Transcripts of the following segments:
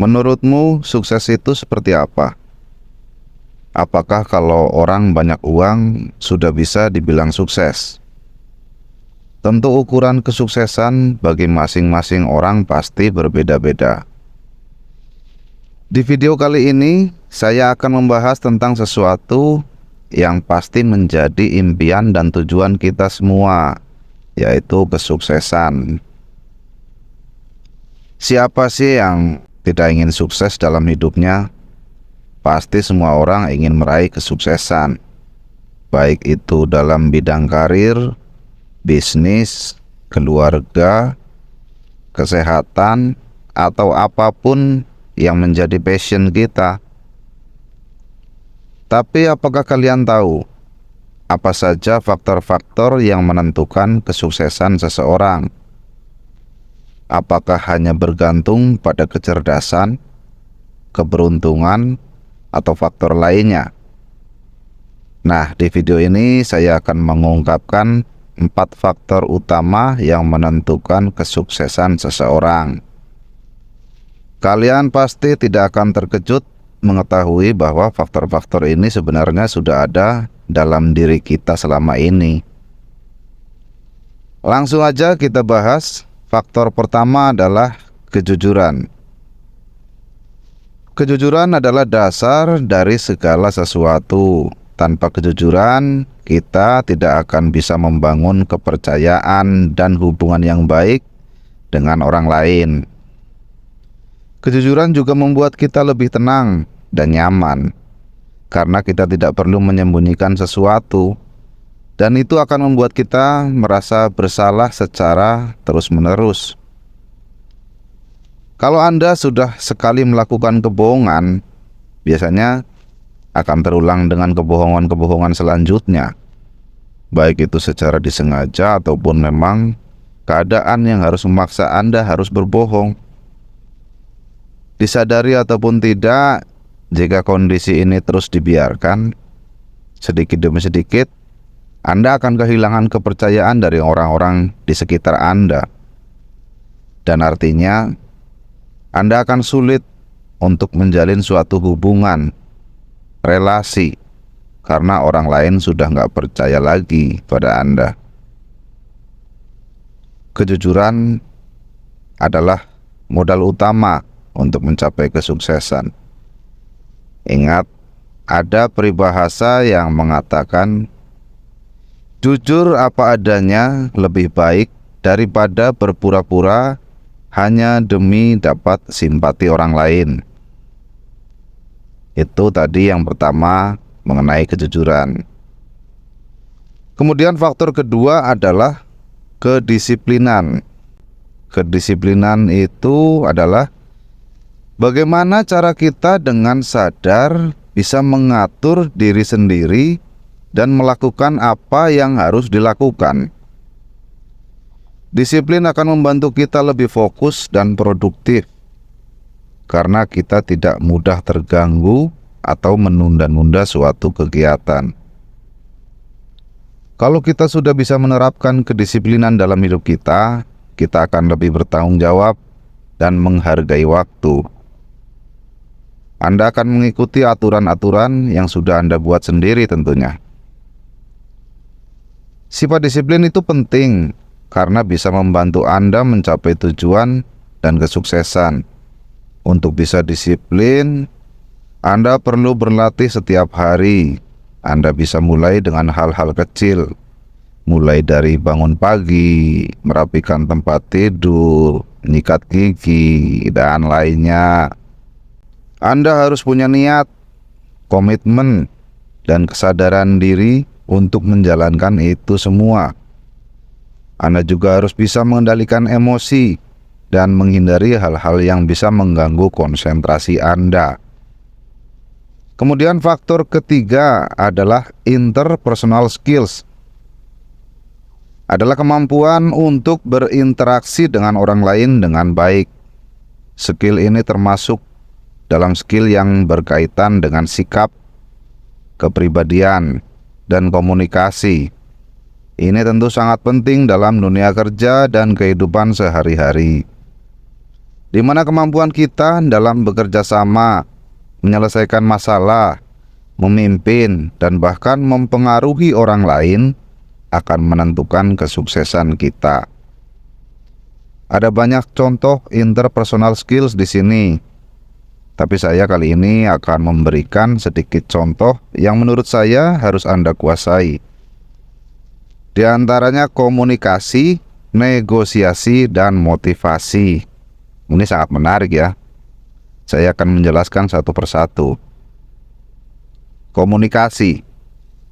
Menurutmu sukses itu seperti apa? Apakah kalau orang banyak uang sudah bisa dibilang sukses? Tentu ukuran kesuksesan bagi masing-masing orang pasti berbeda-beda. Di video kali ini, saya akan membahas tentang sesuatu yang pasti menjadi impian dan tujuan kita semua, yaitu kesuksesan. Siapa sih yang tidak ingin sukses dalam hidupnya? Pasti semua orang ingin meraih kesuksesan, baik itu dalam bidang karir, bisnis, keluarga, kesehatan, atau apapun yang menjadi passion kita. Tapi apakah kalian tahu apa saja faktor-faktor yang menentukan kesuksesan seseorang? Apakah hanya bergantung pada kecerdasan, keberuntungan, atau faktor lainnya? Nah, di video ini saya akan mengungkapkan 4 faktor utama yang menentukan kesuksesan seseorang. Kalian pasti tidak akan terkejut mengetahui bahwa faktor-faktor ini sebenarnya sudah ada dalam diri kita selama ini. Langsung aja kita bahas. Faktor pertama adalah kejujuran. Kejujuran adalah dasar dari segala sesuatu. Tanpa kejujuran, kita tidak akan bisa membangun kepercayaan dan hubungan yang baik dengan orang lain. Kejujuran juga membuat kita lebih tenang dan nyaman, karena kita tidak perlu menyembunyikan sesuatu. Dan itu akan membuat kita merasa bersalah secara terus-menerus. Kalau Anda sudah sekali melakukan kebohongan, biasanya akan terulang dengan kebohongan-kebohongan selanjutnya. Baik itu secara disengaja ataupun memang keadaan yang harus memaksa Anda harus berbohong. Disadari ataupun tidak, jika kondisi ini terus dibiarkan, sedikit demi sedikit, Anda akan kehilangan kepercayaan dari orang-orang di sekitar Anda. Dan artinya, Anda akan sulit untuk menjalin suatu hubungan, relasi, karena orang lain sudah nggak percaya lagi pada Anda. Kejujuran adalah modal utama untuk mencapai kesuksesan. Ingat, ada peribahasa yang mengatakan, jujur apa adanya lebih baik daripada berpura-pura hanya demi dapat simpati orang lain. Itu tadi yang pertama mengenai kejujuran. Kemudian faktor kedua adalah kedisiplinan. Kedisiplinan itu adalah bagaimana cara kita dengan sadar bisa mengatur diri sendiri dan melakukan apa yang harus dilakukan. Disiplin akan membantu kita lebih fokus dan produktif, karena kita tidak mudah terganggu atau menunda-nunda suatu kegiatan. Kalau kita sudah bisa menerapkan kedisiplinan dalam hidup kita, kita akan lebih bertanggung jawab dan menghargai waktu. Anda akan mengikuti aturan-aturan yang sudah Anda buat sendiri tentunya. Sifat disiplin itu penting karena bisa membantu Anda mencapai tujuan dan kesuksesan. Untuk bisa disiplin, Anda perlu berlatih setiap hari. Anda bisa mulai dengan hal-hal kecil, mulai dari bangun pagi, merapikan tempat tidur, nyikat gigi, dan lainnya. Anda harus punya niat, komitmen, dan kesadaran diri untuk menjalankan itu semua. Anda juga harus bisa mengendalikan emosi dan menghindari hal-hal yang bisa mengganggu konsentrasi Anda. Kemudian faktor ketiga adalah interpersonal skills. Adalah kemampuan untuk berinteraksi dengan orang lain dengan baik. Skill ini termasuk dalam skill yang berkaitan dengan sikap, kepribadian, dan komunikasi. Ini tentu sangat penting dalam dunia kerja dan kehidupan sehari-hari. di mana kemampuan kita dalam bekerja sama, menyelesaikan masalah, memimpin, dan bahkan mempengaruhi orang lain akan menentukan kesuksesan kita. Ada banyak contoh interpersonal skills di sini, tapi saya kali ini akan memberikan sedikit contoh yang menurut saya harus Anda kuasai. Di antaranya komunikasi, negosiasi, dan motivasi. Ini sangat menarik ya. Saya akan menjelaskan satu persatu. Komunikasi,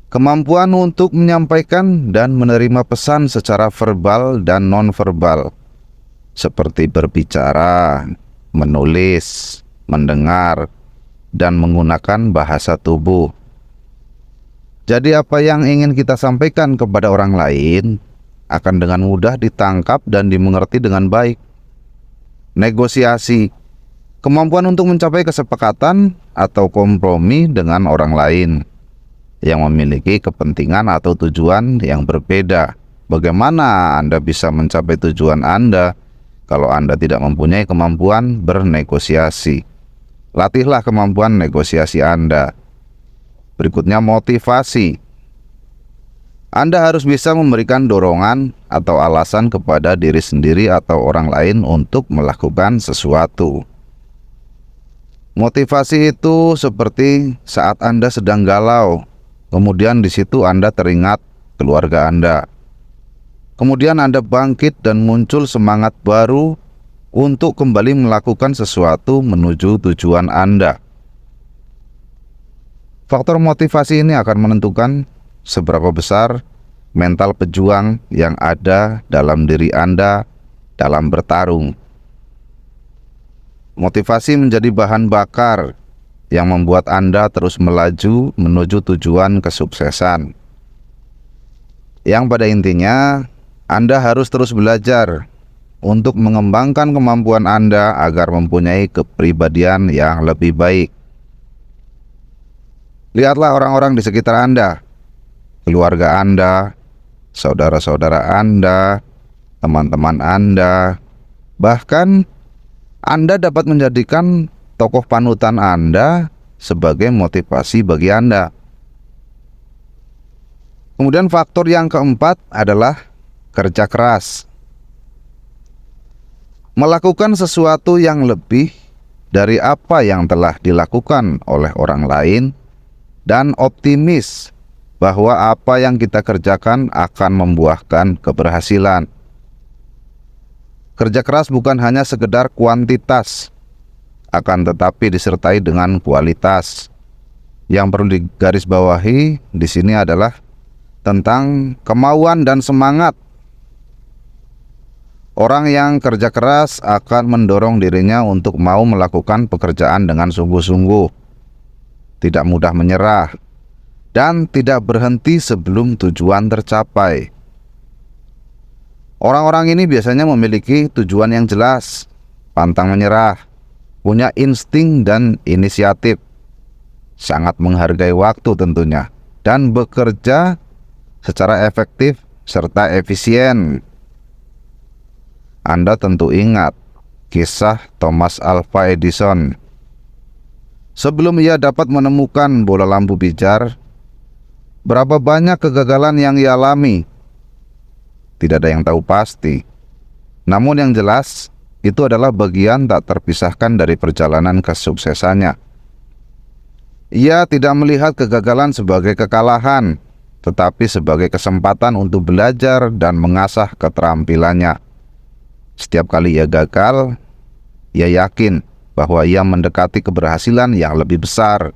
kemampuan untuk menyampaikan dan menerima pesan secara verbal dan nonverbal, seperti berbicara, menulis, mendengar, dan menggunakan bahasa tubuh. Jadi apa yang ingin kita sampaikan kepada orang lain akan dengan mudah ditangkap dan dimengerti dengan baik. Negosiasi, kemampuan untuk mencapai kesepakatan atau kompromi dengan orang lain yang memiliki kepentingan atau tujuan yang berbeda. Bagaimana Anda bisa mencapai tujuan Anda kalau Anda tidak mempunyai kemampuan bernegosiasi? Latihlah kemampuan negosiasi Anda. Berikutnya, motivasi. Anda harus bisa memberikan dorongan atau alasan kepada diri sendiri atau orang lain untuk melakukan sesuatu. Motivasi itu seperti saat Anda sedang galau, kemudian di situ Anda teringat keluarga Anda. Kemudian Anda bangkit dan muncul semangat baru untuk kembali melakukan sesuatu menuju tujuan Anda. Faktor motivasi ini akan menentukan seberapa besar mental pejuang yang ada dalam diri Anda dalam bertarung. Motivasi menjadi bahan bakar yang membuat Anda terus melaju menuju tujuan kesuksesan. Yang pada intinya, Anda harus terus belajar untuk mengembangkan kemampuan Anda agar mempunyai kepribadian yang lebih baik. Lihatlah orang-orang di sekitar Anda, keluarga Anda, saudara-saudara Anda, teman-teman Anda. Bahkan Anda dapat menjadikan tokoh panutan Anda sebagai motivasi bagi Anda. Kemudian faktor yang keempat adalah kerja keras. Melakukan sesuatu yang lebih dari apa yang telah dilakukan oleh orang lain dan optimis bahwa apa yang kita kerjakan akan membuahkan keberhasilan. Kerja keras bukan hanya sekedar kuantitas, akan tetapi disertai dengan kualitas. Yang perlu digarisbawahi di sini adalah tentang kemauan dan semangat. Orang yang kerja keras akan mendorong dirinya untuk mau melakukan pekerjaan dengan sungguh-sungguh, tidak mudah menyerah, dan tidak berhenti sebelum tujuan tercapai. Orang-orang ini biasanya memiliki tujuan yang jelas, pantang menyerah, punya insting dan inisiatif, sangat menghargai waktu tentunya, dan bekerja secara efektif serta efisien. Anda tentu ingat kisah Thomas Alva Edison. Sebelum ia dapat menemukan bola lampu pijar, berapa banyak kegagalan yang ia alami? Tidak ada yang tahu pasti. Namun yang jelas, itu adalah bagian tak terpisahkan dari perjalanan kesuksesannya. Ia tidak melihat kegagalan sebagai kekalahan, tetapi sebagai kesempatan untuk belajar dan mengasah keterampilannya. Setiap kali ia gagal, ia yakin bahwa ia mendekati keberhasilan yang lebih besar.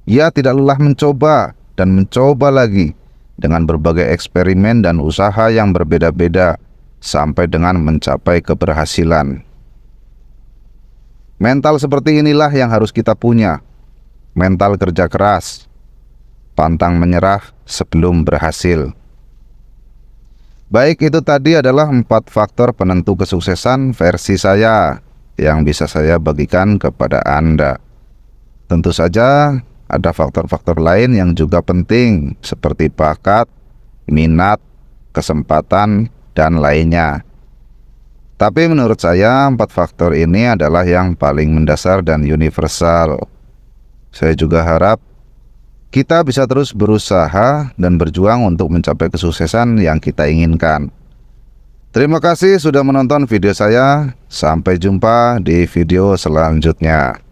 Ia tidak lelah mencoba dan mencoba lagi dengan berbagai eksperimen dan usaha yang berbeda-beda sampai dengan mencapai keberhasilan. Mental seperti inilah yang harus kita punya. Mental kerja keras, pantang menyerah sebelum berhasil. Baik, itu tadi adalah 4 faktor penentu kesuksesan versi saya yang bisa saya bagikan kepada Anda. Tentu saja ada faktor-faktor lain yang juga penting seperti bakat, minat, kesempatan, dan lainnya. Tapi menurut saya 4 faktor ini adalah yang paling mendasar dan universal. Saya juga harap kita bisa terus berusaha dan berjuang untuk mencapai kesuksesan yang kita inginkan. Terima kasih sudah menonton video saya. Sampai jumpa di video selanjutnya.